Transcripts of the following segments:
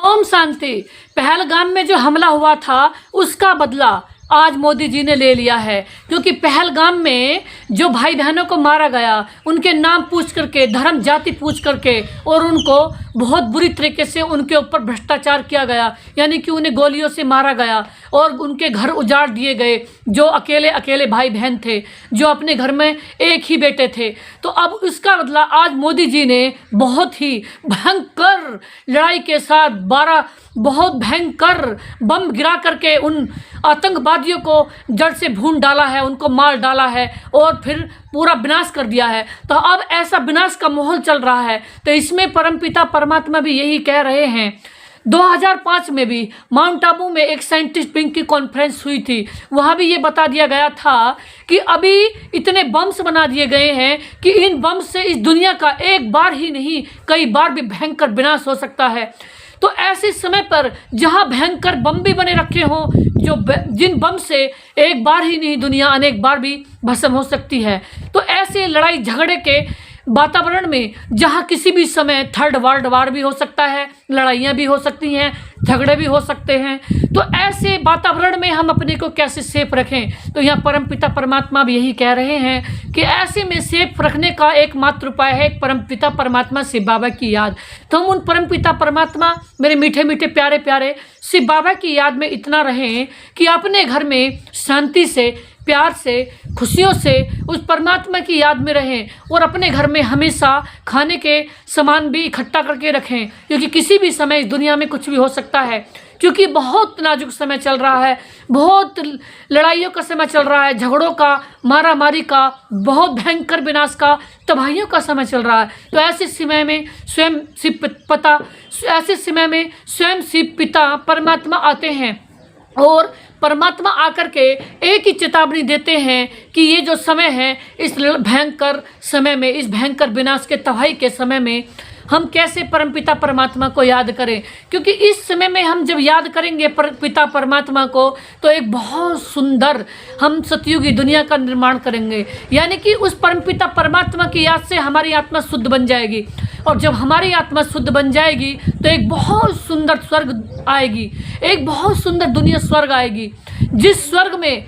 ओम शांति। पहलगाम में जो हमला हुआ था उसका बदला आज मोदी जी ने ले लिया है, क्योंकि पहलगाम में जो भाई बहनों को मारा गया उनके नाम पूछ करके, धर्म जाति पूछ करके और उनको बहुत बुरी तरीके से उनके ऊपर भ्रष्टाचार किया गया, यानी कि उन्हें गोलियों से मारा गया और उनके घर उजाड़ दिए गए। जो अकेले अकेले भाई बहन थे, जो अपने घर में एक ही बेटे थे। तो अब उसका बदला आज मोदी जी ने बहुत ही भयंकर लड़ाई के साथ 12 बहुत भयंकर बम गिरा करके उन आतंकवादियों को जड़ से भून डाला है, उनको मार डाला है और फिर पूरा विनाश कर दिया है। तो अब ऐसा विनाश का माहौल चल रहा है। तो इसमें परमपिता परमात्मा भी यही कह रहे हैं। 2005 में भी माउंट आबू में एक साइंटिस्ट विंग की कॉन्फ्रेंस हुई थी, वहाँ भी ये बता दिया गया था कि अभी इतने बम्स बना दिए गए हैं कि इन बम से इस दुनिया का एक बार ही नहीं कई बार भी भयंकर विनाश हो सकता है। तो ऐसे समय पर जहाँ भयंकर बम भी बने रखे हों, जिन बम से एक बार ही नहीं दुनिया अनेक बार भी भस्म हो सकती है। तो ऐसे लड़ाई झगड़े के वातावरण में जहाँ किसी भी समय थर्ड वर्ल्ड वार भी हो सकता है, लड़ाइयाँ भी हो सकती हैं, झगड़े भी हो सकते हैं। तो ऐसे वातावरण में हम अपने को कैसे सेफ रखें? तो यहाँ परमपिता परमात्मा भी यही कह रहे हैं कि ऐसे में सेफ रखने का एकमात्र उपाय है परमपिता परमात्मा शिव बाबा की याद। तो हम उन परमपिता परमात्मा, मेरे मीठे मीठे प्यारे प्यारे शिव बाबा की याद में इतना रहें कि अपने घर में शांति से, प्यार से, खुशियों से उस परमात्मा की याद में रहें और अपने घर में हमेशा खाने के सामान भी इकट्ठा करके रखें, क्योंकि किसी भी समय इस दुनिया में कुछ भी हो सकता है। क्योंकि बहुत नाजुक समय चल रहा है, बहुत लड़ाइयों का समय चल रहा है, झगड़ों का, मारामारी का, बहुत भयंकर विनाश का, तबाहियों का समय चल रहा है। तो ऐसे समय में स्वयं शिव पिता परमात्मा आते हैं और परमात्मा आकर के एक ही चेतावनी देते हैं कि ये जो समय है, इस भयंकर समय में, इस भयंकर विनाश के तबाही के समय में हम कैसे परमपिता परमात्मा को याद करें। क्योंकि इस समय में हम जब याद करेंगे पिता परमात्मा को, तो एक बहुत सुंदर हम सतयुगी दुनिया का निर्माण करेंगे। यानी कि उस परमपिता परमात्मा की याद से हमारी आत्मा शुद्ध बन जाएगी, और जब हमारी आत्मा शुद्ध बन जाएगी तो एक बहुत सुंदर स्वर्ग आएगी, एक बहुत सुंदर दुनिया स्वर्ग आएगी। जिस स्वर्ग में,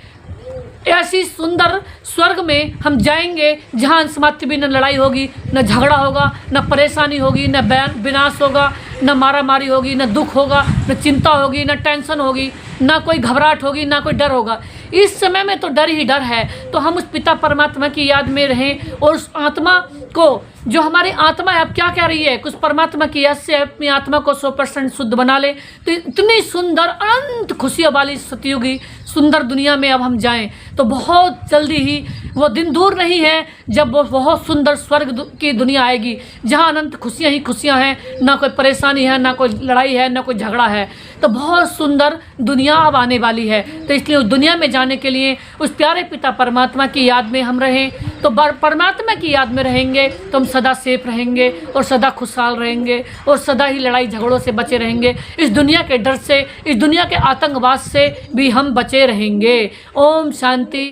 ऐसी सुंदर स्वर्ग में हम जाएंगे जहाँ समाप्ति भी, न लड़ाई होगी, न झगड़ा होगा, न परेशानी होगी, न विनाश होगा, न मारामारी होगी, न दुख होगा, न चिंता होगी, न टेंशन होगी, ना कोई घबराहट होगी, ना कोई डर होगा। इस समय में तो डर ही डर है। तो हम उस पिता परमात्मा की याद में रहें और उस आत्मा को, जो हमारी आत्मा है अब क्या कह रही है, कुछ परमात्मा की याद से अपनी आत्मा को 100% शुद्ध बना ले। तो इतनी सुंदर अनंत खुशियों वाली सतयुगी सुंदर दुनिया में अब हम जाएं। तो बहुत जल्दी ही वो दिन दूर नहीं है जब वो बहुत सुंदर स्वर्ग की दुनिया आएगी, जहाँ अनंत खुशियाँ ही खुशियाँ हैं, ना कोई परेशानी है, ना कोई लड़ाई है, ना कोई झगड़ा है। तो बहुत सुंदर दुनिया अब आने वाली है। तो इसलिए उस दुनिया में जाने के लिए उस प्यारे पिता परमात्मा की याद में हम रहें। तो परमात्मा की याद में रहेंगे तो हम सदा सेफ रहेंगे और सदा खुशहाल रहेंगे और सदा ही लड़ाई झगड़ों से बचे रहेंगे। इस दुनिया के डर से, इस दुनिया के आतंकवाद से भी हम बचे रहेंगे। ओम शांति।